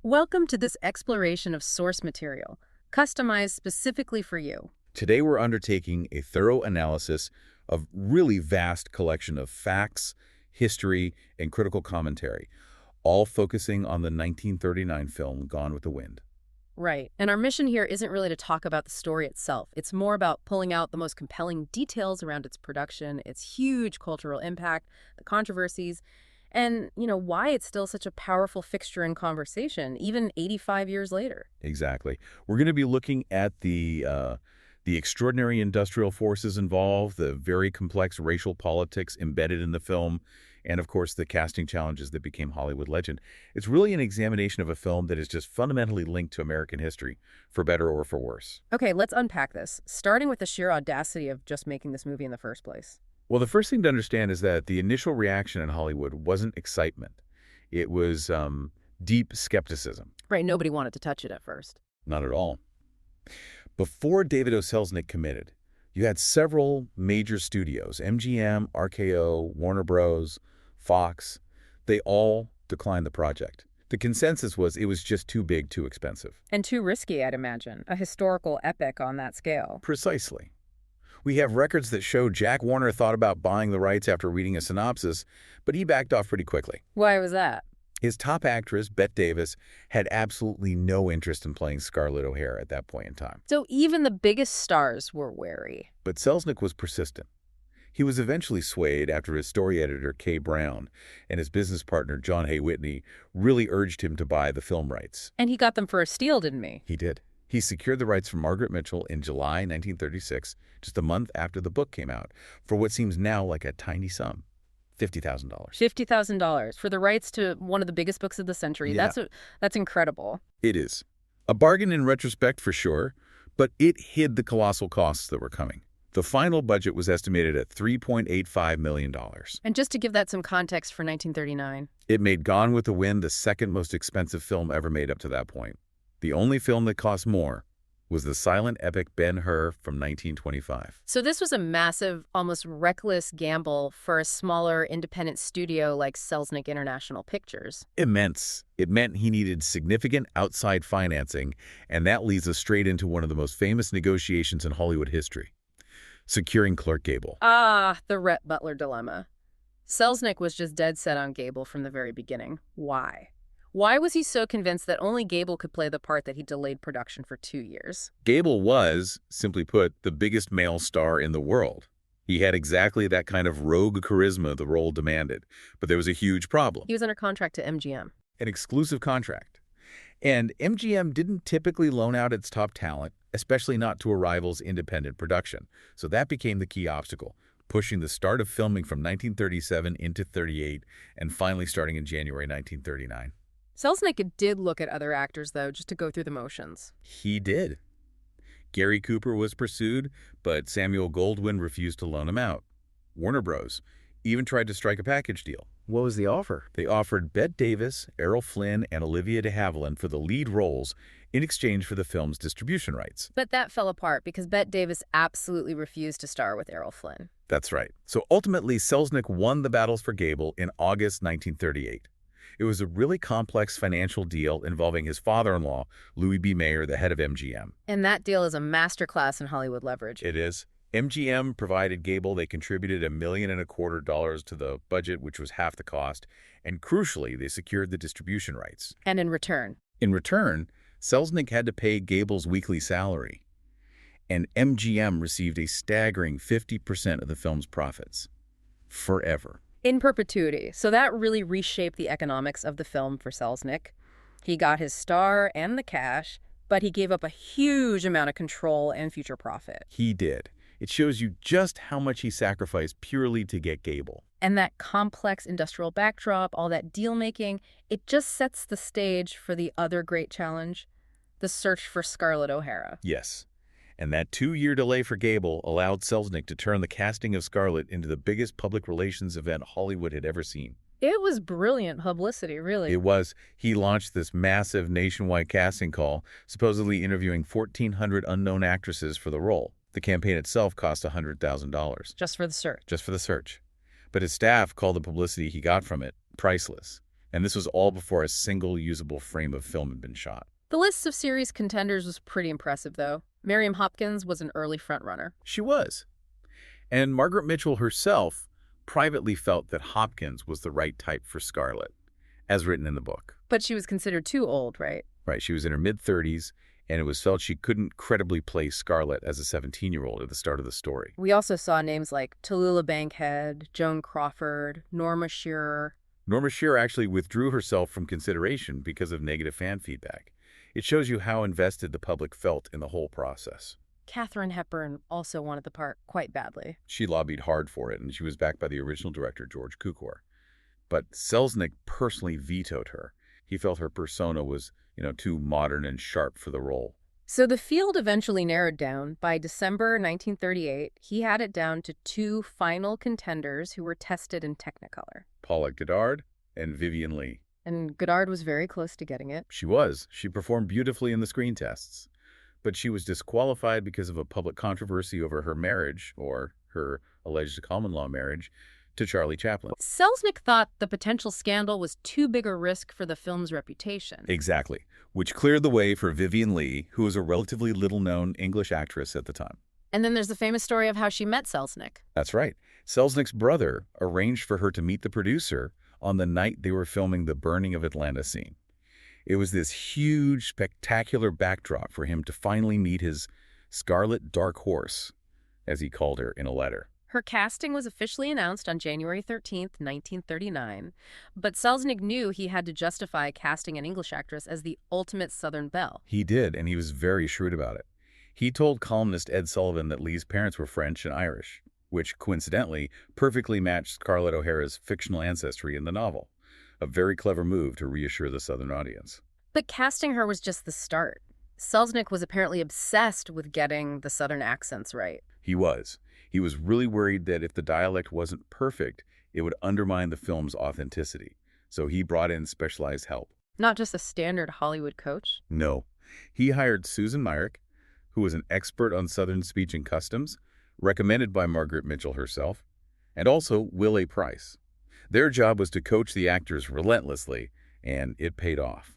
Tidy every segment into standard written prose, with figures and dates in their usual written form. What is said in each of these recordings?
Welcome to this exploration of source material, customized specifically for you. Today we're undertaking a thorough analysis of really vast collection of facts, history, and critical commentary, all focusing on the 1939 film Gone with the Wind. Right. And our mission here isn't really to talk about the story itself. It's more about pulling out the most compelling details around its production, its huge cultural impact, the controversies, and, why it's still such a powerful fixture in conversation, even 85 years later. Exactly. We're going to be looking at the extraordinary industrial forces involved, the very complex racial politics embedded in the film, and of course the casting challenges that became Hollywood legend. It's really an examination of a film that is just fundamentally linked to American history, for better or for worse. Okay, let's unpack this, starting with the sheer audacity of just making this movie in the first place. Well, the first thing to understand is that the initial reaction in Hollywood wasn't excitement. It was deep skepticism. Right, nobody wanted to touch it at first. Not at all. Before David O. Selznick committed, you had several major studios, MGM, RKO, Warner Bros., Fox. They all declined the project. The consensus was it was just too big, too expensive. And too risky, I'd imagine. A historical epic on that scale. Precisely. We have records that show Jack Warner thought about buying the rights after reading a synopsis, but he backed off pretty quickly. Why was that? His top actress, Bette Davis, had absolutely no interest in playing Scarlett O'Hara at that point in time. So even the biggest stars were wary. But Selznick was persistent. He was eventually swayed after his story editor, Kay Brown, and his business partner, John Hay Whitney, really urged him to buy the film rights. And he got them for a steal, didn't he? He did. He secured the rights from Margaret Mitchell in July 1936, just a month after the book came out, for what seems now like a tiny sum, $50,000. $50,000 for the rights to one of the biggest books of the century. Yeah. That's incredible. It is. A bargain in retrospect for sure, but it hid the colossal costs that were coming. The final budget was estimated at $3.85 million. And just to give that some context for 1939. It made Gone with the Wind the second most expensive film ever made up to that point. The only film that cost more was the silent epic Ben-Hur from 1925. So this was a massive, almost reckless gamble for a smaller independent studio like Selznick International Pictures. Immense. It meant he needed significant outside financing, and that leads us straight into one of the most famous negotiations in Hollywood history, securing Clark Gable. Ah, the Rhett Butler dilemma. Selznick was just dead set on Gable from the very beginning. Why? Why was he so convinced that only Gable could play the part that he delayed production for 2 years? Gable was, simply put, the biggest male star in the world. He had exactly that kind of rogue charisma the role demanded, but there was a huge problem. He was under contract to MGM. An exclusive contract. And MGM didn't typically loan out its top talent, especially not to a rival's independent production. So that became the key obstacle, pushing the start of filming from 1937 into 38 and finally starting in January 1939. Selznick did look at other actors, though, just to go through the motions. He did. Gary Cooper was pursued, but Samuel Goldwyn refused to loan him out. Warner Bros. Even tried to strike a package deal. What was the offer? They offered Bette Davis, Errol Flynn, and Olivia de Havilland for the lead roles in exchange for the film's distribution rights. But that fell apart because Bette Davis absolutely refused to star with Errol Flynn. That's right. So ultimately, Selznick won the battles for Gable in August 1938. It was a really complex financial deal involving his father-in-law, Louis B. Mayer, the head of MGM. And that deal is a masterclass in Hollywood leverage. It is. MGM provided Gable. They contributed $1.25 million to the budget, which was half the cost. And crucially, they secured the distribution rights. And in return? In return, Selznick had to pay Gable's weekly salary. And MGM received a staggering 50% of the film's profits. Forever. In perpetuity. So that really reshaped the economics of the film for Selznick. He got his star and the cash, but he gave up a huge amount of control and future profit. He did. It shows you just how much he sacrificed purely to get Gable. And that complex industrial backdrop, all that deal-making, it just sets the stage for the other great challenge, the search for Scarlett O'Hara. Yes. And that 2-year delay for Gable allowed Selznick to turn the casting of Scarlett into the biggest public relations event Hollywood had ever seen. It was brilliant publicity, really. It was. He launched this massive nationwide casting call, supposedly interviewing 1,400 unknown actresses for the role. The campaign itself cost $100,000. Just for the search. Just for the search. But his staff called the publicity he got from it priceless. And this was all before a single usable frame of film had been shot. The list of series contenders was pretty impressive, though. Miriam Hopkins was an early frontrunner. She was. And Margaret Mitchell herself privately felt that Hopkins was the right type for Scarlett, as written in the book. But she was considered too old, right? Right, she was in her mid-30s, and it was felt she couldn't credibly play Scarlett as a 17-year-old at the start of the story. We also saw names like Tallulah Bankhead, Joan Crawford, Norma Shearer. Norma Shearer actually withdrew herself from consideration because of negative fan feedback. It shows you how invested the public felt in the whole process. Katharine Hepburn also wanted the part quite badly. She lobbied hard for it, and she was backed by the original director, George Cukor. But Selznick personally vetoed her. He felt her persona was, too modern and sharp for the role. So the field eventually narrowed down. By December 1938, he had it down to two final contenders who were tested in Technicolor. Paula Goddard and Vivien Leigh. And Goddard was very close to getting it. She was. She performed beautifully in the screen tests. But she was disqualified because of a public controversy over her marriage, or her alleged common law marriage, to Charlie Chaplin. Selznick thought the potential scandal was too big a risk for the film's reputation. Exactly, which cleared the way for Vivien Leigh, who was a relatively little-known English actress at the time. And then there's the famous story of how she met Selznick. That's right. Selznick's brother arranged for her to meet the producer on the night they were filming the burning of Atlanta scene. It was this huge, spectacular backdrop for him to finally meet his Scarlet Dark Horse, as he called her in a letter. Her casting was officially announced on January 13th, 1939, but Selznick knew he had to justify casting an English actress as the ultimate Southern belle. He did, and he was very shrewd about it. He told columnist Ed Sullivan that Leigh's parents were French and Irish, which, coincidentally, perfectly matched Scarlett O'Hara's fictional ancestry in the novel. A very clever move to reassure the Southern audience. But casting her was just the start. Selznick was apparently obsessed with getting the Southern accents right. He was. He was really worried that if the dialect wasn't perfect, it would undermine the film's authenticity. So he brought in specialized help. Not just a standard Hollywood coach? No. He hired Susan Myrick, who was an expert on Southern speech and customs, recommended by Margaret Mitchell herself, and also Will A. Price. Their job was to coach the actors relentlessly, and it paid off.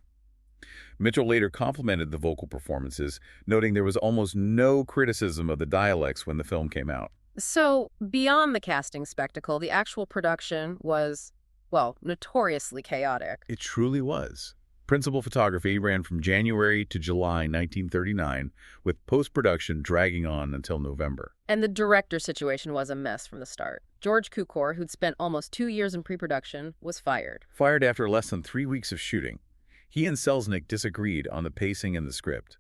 Mitchell later complimented the vocal performances, noting there was almost no criticism of the dialects when the film came out. So, beyond the casting spectacle, the actual production was, well, notoriously chaotic. It truly was. Principal photography ran from January to July 1939, with post-production dragging on until November. And the director situation was a mess from the start. George Cukor, who'd spent almost 2 years in pre-production, was fired. Fired after less than 3 weeks of shooting. He and Selznick disagreed on the pacing and the script.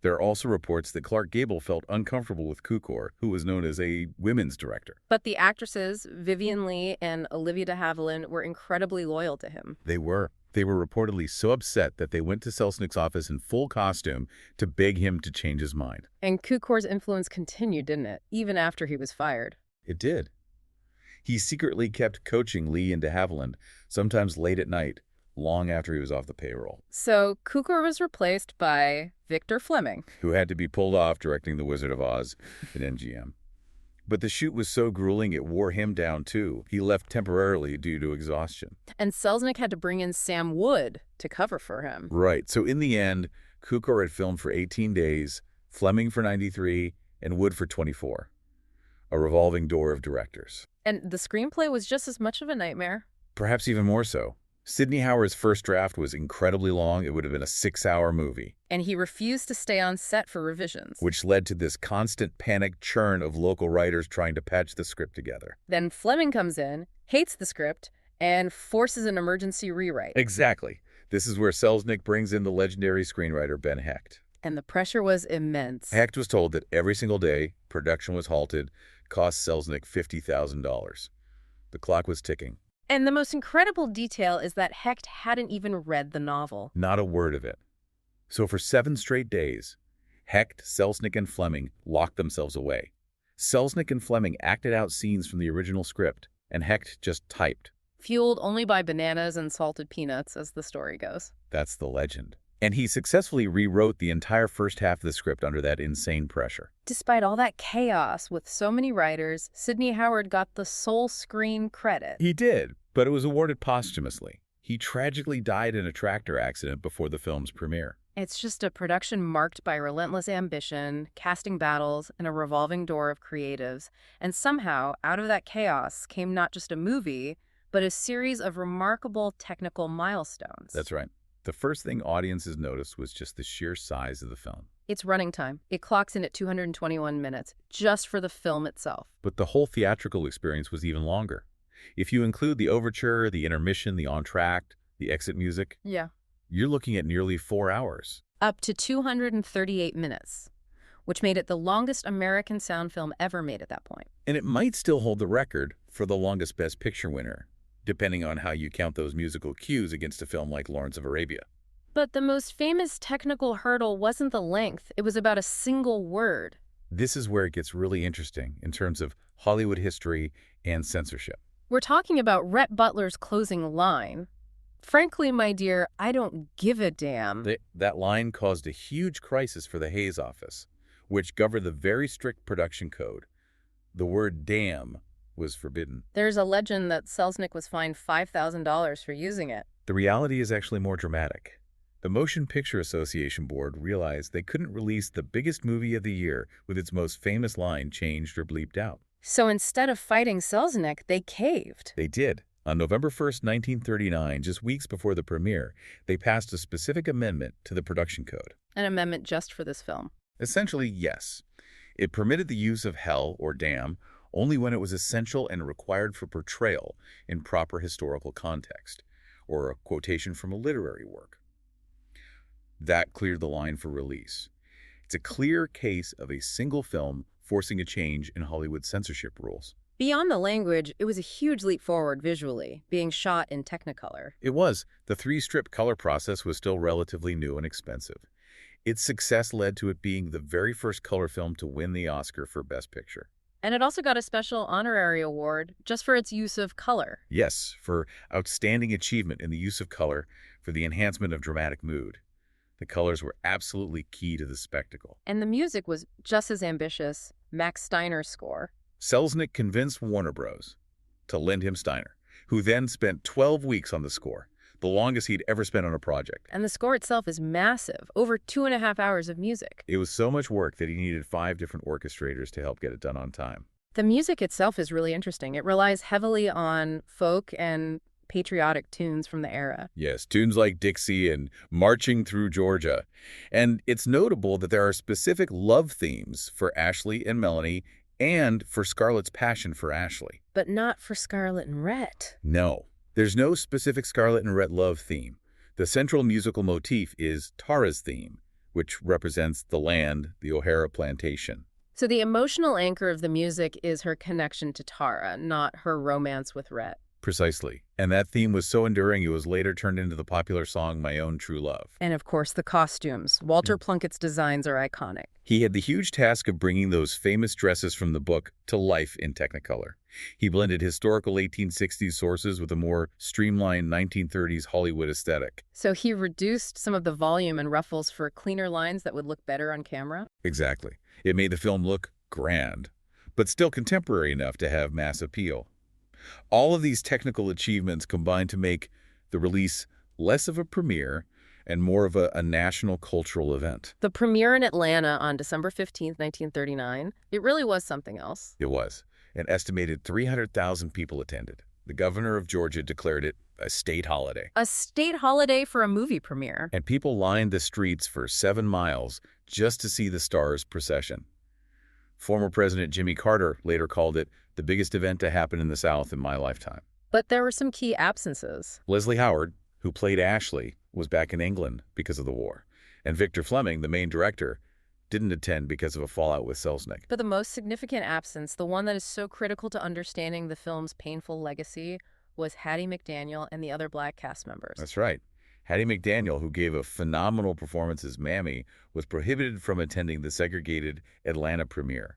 There are also reports that Clark Gable felt uncomfortable with Cukor, who was known as a women's director. But the actresses, Vivien Leigh and Olivia de Havilland, were incredibly loyal to him. They were. They were reportedly so upset that they went to Selznick's office in full costume to beg him to change his mind. And Cukor's influence continued, didn't it? Even after he was fired. It did. He secretly kept coaching Leigh and de Havilland, sometimes late at night, long after he was off the payroll. So Cukor was replaced by Victor Fleming, who had to be pulled off directing The Wizard of Oz at MGM. But the shoot was so grueling it wore him down too. He left temporarily due to exhaustion. And Selznick had to bring in Sam Wood to cover for him. Right. So in the end, Cukor had filmed for 18 days, Fleming for 93, and Wood for 24. A revolving door of directors. And the screenplay was just as much of a nightmare. Perhaps even more so. Sidney Howard's first draft was incredibly long. It would have been a 6-hour movie. And he refused to stay on set for revisions. Which led to this constant panic churn of local writers trying to patch the script together. Then Fleming comes in, hates the script, and forces an emergency rewrite. Exactly. This is where Selznick brings in the legendary screenwriter Ben Hecht. And the pressure was immense. Hecht was told that every single day, production was halted, cost Selznick $50,000. The clock was ticking. And the most incredible detail is that Hecht hadn't even read the novel. Not a word of it. So for 7 straight days, Hecht, Selznick, and Fleming locked themselves away. Selznick and Fleming acted out scenes from the original script, and Hecht just typed. Fueled only by bananas and salted peanuts, as the story goes. That's the legend. And he successfully rewrote the entire first half of the script under that insane pressure. Despite all that chaos with so many writers, Sidney Howard got the sole screen credit. He did, but it was awarded posthumously. He tragically died in a tractor accident before the film's premiere. It's just a production marked by relentless ambition, casting battles, and a revolving door of creatives. And somehow, out of that chaos came not just a movie, but a series of remarkable technical milestones. That's right. The first thing audiences noticed was just the sheer size of the film. Its running time. It clocks in at 221 minutes, just for the film itself. But the whole theatrical experience was even longer. If you include the overture, the intermission, the entr'acte, the exit music, Yeah. you're looking at nearly 4 hours. Up to 238 minutes, which made it the longest American sound film ever made at that point. And it might still hold the record for the longest Best Picture winner, depending on how you count those musical cues against a film like Lawrence of Arabia. But the most famous technical hurdle wasn't the length, it was about a single word. This is where it gets really interesting in terms of Hollywood history and censorship. We're talking about Rhett Butler's closing line. Frankly, my dear, I don't give a damn. That line caused a huge crisis for the Hays office, which governed the very strict production code. The word damn was forbidden. There's a legend that Selznick was fined $5,000 for using it. The reality is actually more dramatic. The Motion Picture Association Board realized they couldn't release the biggest movie of the year with its most famous line changed or bleeped out. So instead of fighting Selznick, they caved. They did. On November 1st, 1939, just weeks before the premiere, they passed a specific amendment to the production code. An amendment just for this film. Essentially, yes. It permitted the use of hell or damn only when it was essential and required for portrayal in proper historical context, or a quotation from a literary work. That cleared the line for release. It's a clear case of a single film forcing a change in Hollywood censorship rules. Beyond the language, it was a huge leap forward visually, being shot in Technicolor. It was. The 3-strip color process was still relatively new and expensive. Its success led to it being the very first color film to win the Oscar for Best Picture. And it also got a special honorary award just for its use of color. Yes, for outstanding achievement in the use of color for the enhancement of dramatic mood. The colors were absolutely key to the spectacle. And the music was just as ambitious. Max Steiner's score. Selznick convinced Warner Bros. To lend him Steiner, who then spent 12 weeks on the score, the longest he'd ever spent on a project. And the score itself is massive, over 2.5 hours of music. It was so much work that he needed 5 different orchestrators to help get it done on time. The music itself is really interesting. It relies heavily on folk and patriotic tunes from the era. Yes, tunes like Dixie and Marching Through Georgia. And it's notable that there are specific love themes for Ashley and Melanie and for Scarlett's passion for Ashley. But not for Scarlett and Rhett. No, there's no specific Scarlett and Rhett love theme. The central musical motif is Tara's theme, which represents the land, the O'Hara plantation. So the emotional anchor of the music is her connection to Tara, not her romance with Rhett. Precisely. And that theme was so enduring it was later turned into the popular song My Own True Love. And of course, the costumes. Walter Plunkett's designs are iconic. He had the huge task of bringing those famous dresses from the book to life in Technicolor. He blended historical 1860s sources with a more streamlined 1930s Hollywood aesthetic. So he reduced some of the volume and ruffles for cleaner lines that would look better on camera? Exactly. It made the film look grand, but still contemporary enough to have mass appeal. All of these technical achievements combined to make the release less of a premiere and more of a national cultural event. The premiere in Atlanta on December 15th, 1939, it really was something else. It was. An estimated 300,000 people attended. The governor of Georgia declared it a state holiday. A state holiday for a movie premiere. And people lined the streets for 7 miles just to see the Stars procession. Former President Jimmy Carter later called it the biggest event to happen in the South in my lifetime. But there were some key absences. Leslie Howard, who played Ashley, was back in England because of the war. And Victor Fleming, the main director, didn't attend because of a fallout with Selznick. But the most significant absence, the one that is so critical to understanding the film's painful legacy, was Hattie McDaniel and the other black cast members. That's right. Hattie McDaniel, who gave a phenomenal performance as Mammy, was prohibited from attending the segregated Atlanta premiere.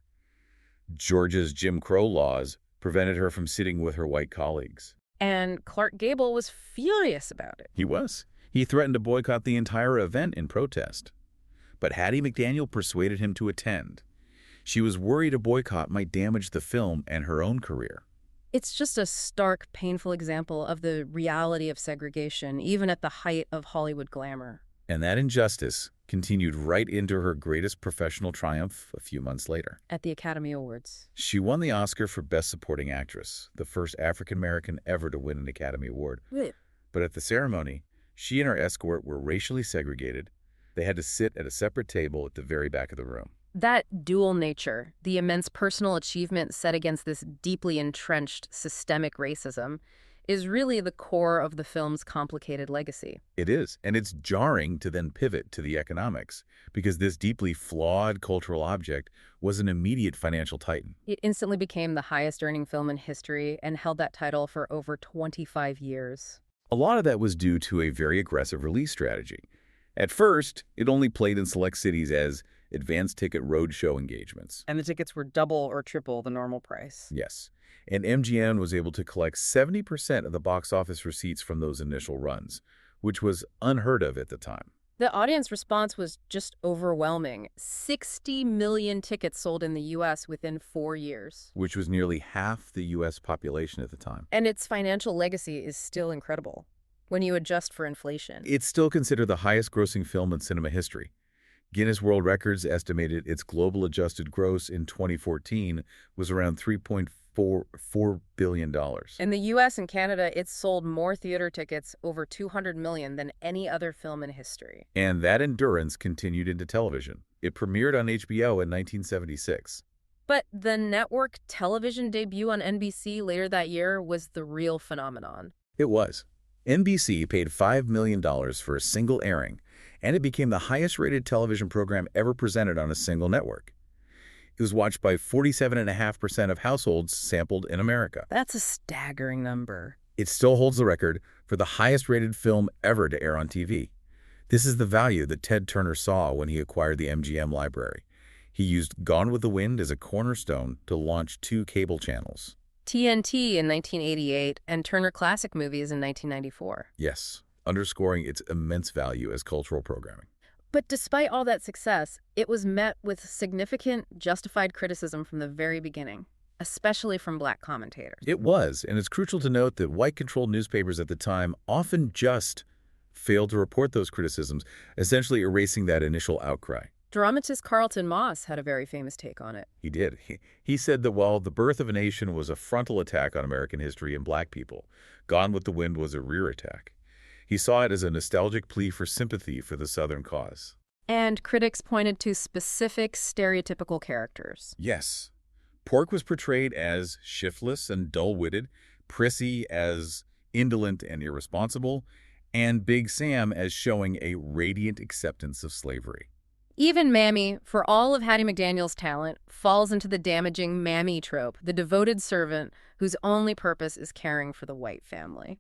Georgia's Jim Crow laws prevented her from sitting with her white colleagues. And Clark Gable was furious about it. He was. He threatened to boycott the entire event in protest. But Hattie McDaniel persuaded him to attend. She was worried a boycott might damage the film and her own career. It's just a stark, painful example of the reality of segregation, even at the height of Hollywood glamour. And that injustice continued right into her greatest professional triumph a few months later. At the Academy Awards. She won the Oscar for Best Supporting Actress, the first African-American ever to win an Academy Award. Wait. But at the ceremony, she and her escort were racially segregated. They had to sit at a separate table at the very back of the room. That dual nature, the immense personal achievement set against this deeply entrenched systemic racism, is really the core of the film's complicated legacy. It is, and it's jarring to then pivot to the economics, because this deeply flawed cultural object was an immediate financial titan. It instantly became the highest-earning film in history and held that title for over 25 years. A lot of that was due to a very aggressive release strategy. At first, it only played in select cities as advanced ticket roadshow engagements. And the tickets were double or triple the normal price. Yes. And MGM was able to collect 70% of the box office receipts from those initial runs, which was unheard of at the time. The audience response was just overwhelming. 60 million tickets sold in the U.S. within 4 years. Which was nearly half the U.S. population at the time. And its financial legacy is still incredible when you adjust for inflation. It's still considered the highest-grossing film in cinema history. Guinness World Records estimated its global adjusted gross in 2014 was around $3.44 billion. In the U.S. and Canada, it sold more theater tickets, over 200 million, than any other film in history. And that endurance continued into television. It premiered on HBO in 1976. But the network television debut on NBC later that year was the real phenomenon. It was. NBC paid $5 million for a single airing, and it became the highest-rated television program ever presented on a single network. It was watched by 47.5% of households sampled in America. That's a staggering number. It still holds the record for the highest-rated film ever to air on TV. This is the value that Ted Turner saw when he acquired the MGM library. He used Gone with the Wind as a cornerstone to launch 2 cable channels. TNT in 1988 and Turner Classic Movies in 1994. Yes, underscoring its immense value as cultural programming. But despite all that success, it was met with significant, justified criticism from the very beginning, especially from Black commentators. It was, and it's crucial to note that white-controlled newspapers at the time often just failed to report those criticisms, essentially erasing that initial outcry. Dramatist Carlton Moss had a very famous take on it. He did. He said that while The Birth of a Nation was a frontal attack on American history and black people, Gone with the Wind was a rear attack. He saw it as a nostalgic plea for sympathy for the Southern cause. And critics pointed to specific stereotypical characters. Yes. Pork was portrayed as shiftless and dull-witted, Prissy as indolent and irresponsible, and Big Sam as showing a radiant acceptance of slavery. Even Mammy, for all of Hattie McDaniel's talent, falls into the damaging Mammy trope, the devoted servant whose only purpose is caring for the white family.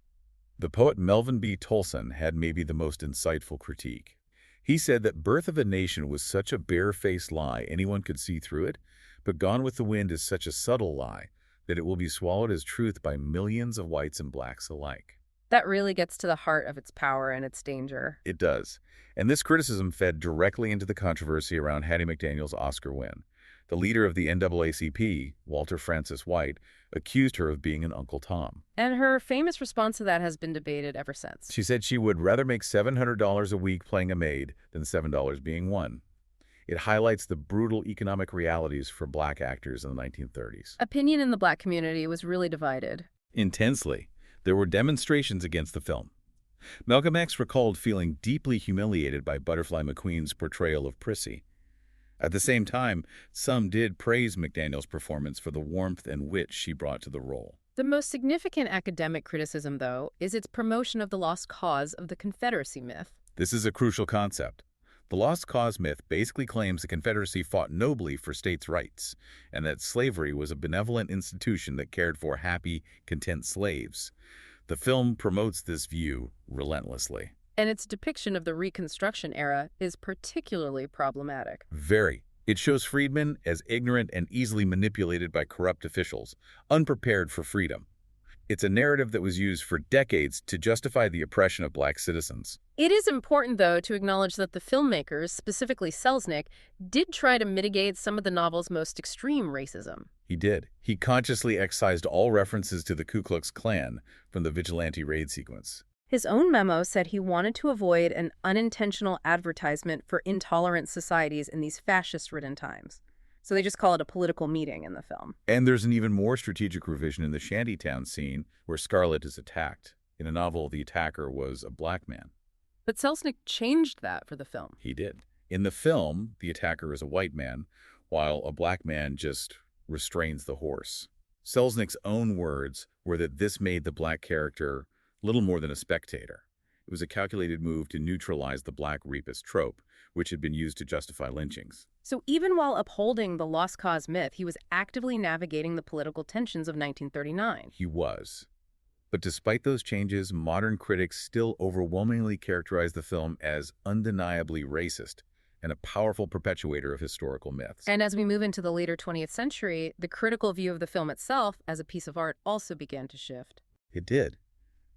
The poet Melvin B. Tolson had maybe the most insightful critique. He said that Birth of a Nation was such a bare-faced lie anyone could see through it, but Gone with the Wind is such a subtle lie that it will be swallowed as truth by millions of whites and blacks alike. That really gets to the heart of its power and its danger. It does. And this criticism fed directly into the controversy around Hattie McDaniel's Oscar win. The leader of the NAACP, Walter Francis White, accused her of being an Uncle Tom. And her famous response to that has been debated ever since. She said she would rather make $700 a week playing a maid than $7 being one. It highlights the brutal economic realities for black actors in the 1930s. Opinion in the black community was really divided. Intensely. There were demonstrations against the film. Malcolm X recalled feeling deeply humiliated by Butterfly McQueen's portrayal of Prissy. At the same time, some did praise McDaniel's performance for the warmth and wit she brought to the role. The most significant academic criticism, though, is its promotion of the lost cause of the Confederacy myth. This is a crucial concept. The lost cause myth basically claims the Confederacy fought nobly for states' rights, and that slavery was a benevolent institution that cared for happy, content slaves. The film promotes this view relentlessly. And its depiction of the Reconstruction era is particularly problematic. Very. It shows freedmen as ignorant and easily manipulated by corrupt officials, unprepared for freedom. It's a narrative that was used for decades to justify the oppression of black citizens. It is important, though, to acknowledge that the filmmakers, specifically Selznick, did try to mitigate some of the novel's most extreme racism. He did. He consciously excised all references to the Ku Klux Klan from the vigilante raid sequence. His own memo said he wanted to avoid an unintentional advertisement for intolerant societies in these fascist-ridden times. So they just call it a political meeting in the film. And there's an even more strategic revision in the shantytown scene where Scarlett is attacked. In a novel, the attacker was a black man. But Selznick changed that for the film. He did. In the film, the attacker is a white man, while a black man just restrains the horse. Selznick's own words were that this made the black character little more than a spectator. It was a calculated move to neutralize the black rapist trope, which had been used to justify lynchings. So even while upholding the lost cause myth, he was actively navigating the political tensions of 1939. He was. But despite those changes, modern critics still overwhelmingly characterize the film as undeniably racist and a powerful perpetuator of historical myths. And as we move into the later 20th century, the critical view of the film itself as a piece of art also began to shift. It did.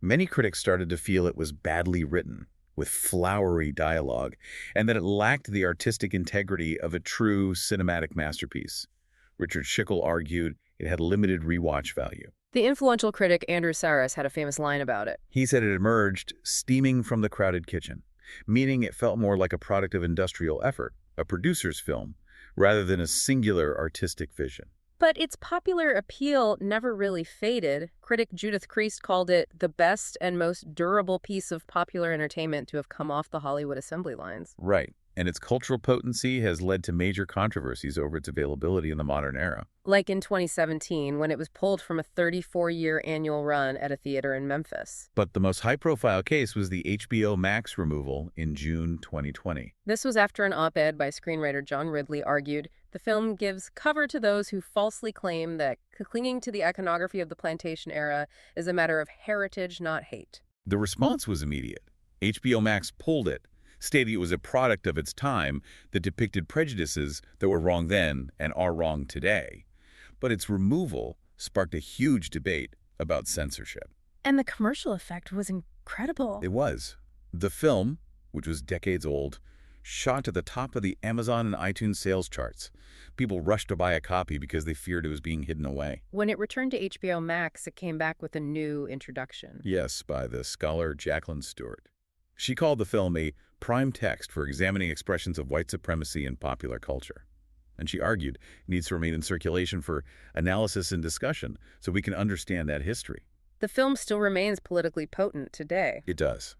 Many critics started to feel it was badly written, with flowery dialogue, and that it lacked the artistic integrity of a true cinematic masterpiece. Richard Schickel argued it had limited rewatch value. The influential critic Andrew Saras had a famous line about it. He said it emerged steaming from the crowded kitchen, meaning it felt more like a product of industrial effort, a producer's film, rather than a singular artistic vision. But its popular appeal never really faded. Critic Judith Kriest called it the best and most durable piece of popular entertainment to have come off the Hollywood assembly lines. Right. And its cultural potency has led to major controversies over its availability in the modern era. Like in 2017, when it was pulled from a 34-year annual run at a theater in Memphis. But the most high-profile case was the HBO Max removal in June 2020. This was after an op-ed by screenwriter John Ridley argued the film gives cover to those who falsely claim that clinging to the iconography of the plantation era is a matter of heritage, not hate. The response was immediate. HBO Max pulled it, stating it was a product of its time that depicted prejudices that were wrong then and are wrong today. But its removal sparked a huge debate about censorship. And the commercial effect was incredible. It was. The film, which was decades old, shot to the top of the Amazon and iTunes sales charts. People rushed to buy a copy because they feared it was being hidden away. When it returned to HBO Max, it came back with a new introduction. Yes, by the scholar Jacqueline Stewart. She called the film a prime text for examining expressions of white supremacy in popular culture. And she argued it needs to remain in circulation for analysis and discussion so we can understand that history. The film still remains politically potent today. It does.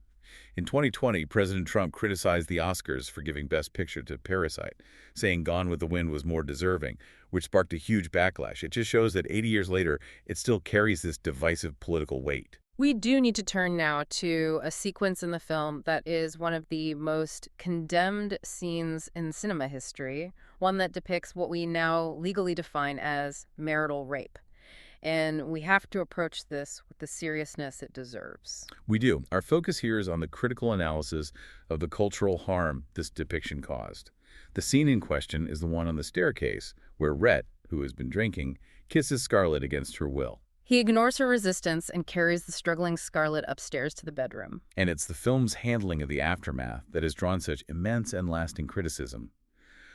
In 2020, President Trump criticized the Oscars for giving Best Picture to Parasite, saying Gone with the Wind was more deserving, which sparked a huge backlash. It just shows that 80 years later, it still carries this divisive political weight. We do need to turn now to a sequence in the film that is one of the most condemned scenes in cinema history, one that depicts what we now legally define as marital rape. And we have to approach this with the seriousness it deserves. We do. Our focus here is on the critical analysis of the cultural harm this depiction caused. The scene in question is the one on the staircase where Rhett, who has been drinking, kisses Scarlett against her will. He ignores her resistance and carries the struggling Scarlett upstairs to the bedroom. And it's the film's handling of the aftermath that has drawn such immense and lasting criticism.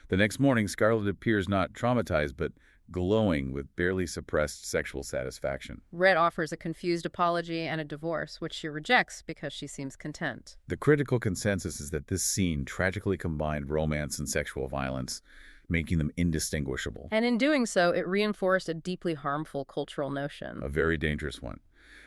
The next morning, Scarlett appears not traumatized, but glowing with barely suppressed sexual satisfaction. Rhett offers a confused apology and a divorce, which she rejects because she seems content. The critical consensus is that this scene tragically combined romance and sexual violence, making them indistinguishable. And in doing so, it reinforced a deeply harmful cultural notion. A very dangerous one.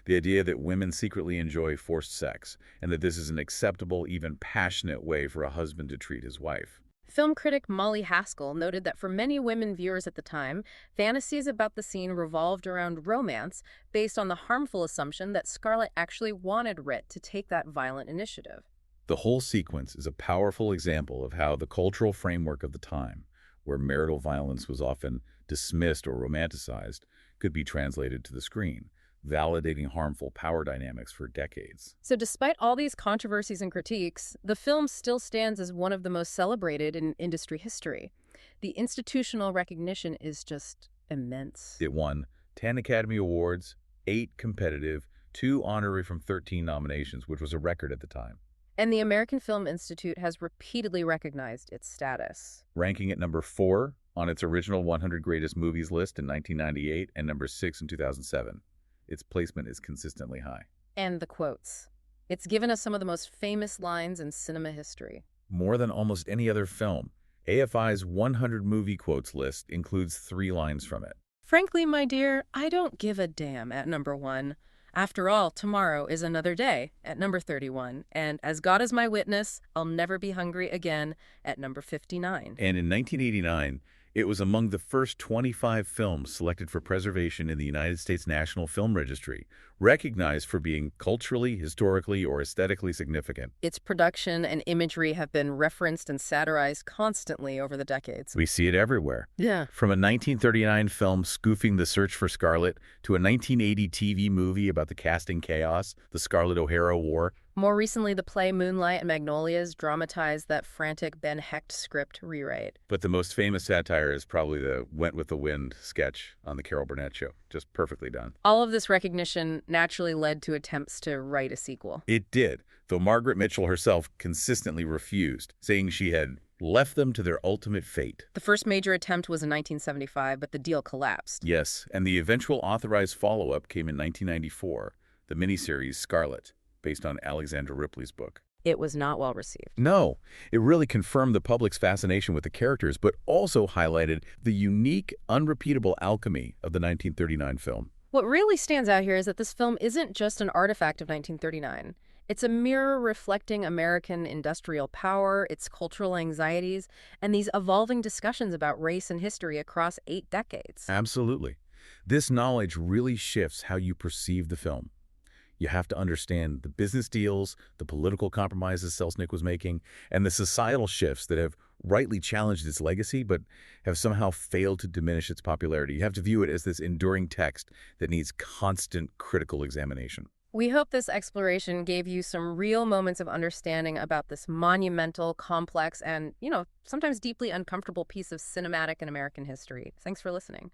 The idea that women secretly enjoy forced sex, and that this is an acceptable, even passionate way for a husband to treat his wife. Film critic Molly Haskell noted that for many women viewers at the time, fantasies about the scene revolved around romance based on the harmful assumption that Scarlett actually wanted Rhett to take that violent initiative. The whole sequence is a powerful example of how the cultural framework of the time, where marital violence was often dismissed or romanticized, could be translated to the screen, validating harmful power dynamics for decades. So despite all these controversies and critiques, the film still stands as one of the most celebrated in industry history. The institutional recognition is just immense. It won 10 Academy Awards, 8 competitive, 2 honorary from 13 nominations, which was a record at the time. And the American Film Institute has repeatedly recognized its status. ranking at number 4 on its original 100 Greatest Movies list in 1998 and number 6 in 2007. Its placement is consistently high. And the quotes. It's given us some of the most famous lines in cinema history. More than almost any other film, AFI's 100 movie quotes list includes 3 lines from it. Frankly, my dear, I don't give a damn at number 1. After all, tomorrow is another day at number 31. And as God is my witness, I'll never be hungry again at number 59. And in 1989, it was among the first 25 films selected for preservation in the United States National Film Registry, recognized for being culturally, historically, or aesthetically significant. Its production and imagery have been referenced and satirized constantly over the decades. We see it everywhere. Yeah. From a 1939 film spoofing the search for Scarlet to a 1980 TV movie about the casting chaos, the Scarlett O'Hara War. More recently, the play Moonlight and Magnolias dramatized that frantic Ben Hecht script rewrite. But the most famous satire is probably the Went with the Wind sketch on the Carol Burnett Show. Just perfectly done. All of this recognition naturally led to attempts to write a sequel. It did, though Margaret Mitchell herself consistently refused, saying she had left them to their ultimate fate. The first major attempt was in 1975, but the deal collapsed. Yes, and the eventual authorized follow-up came in 1994, the miniseries Scarlet, based on Alexandra Ripley's book. It was not well received. No, it really confirmed the public's fascination with the characters, but also highlighted the unique, unrepeatable alchemy of the 1939 film. What really stands out here is that this film isn't just an artifact of 1939. It's a mirror reflecting American industrial power, its cultural anxieties, and these evolving discussions about race and history across 8 decades. Absolutely. This knowledge really shifts how you perceive the film. You have to understand the business deals, the political compromises Selznick was making, and the societal shifts that have rightly challenged its legacy but have somehow failed to diminish its popularity. You have to view it as this enduring text that needs constant critical examination. We hope this exploration gave you some real moments of understanding about this monumental, complex, and, sometimes deeply uncomfortable piece of cinematic and American history. Thanks for listening.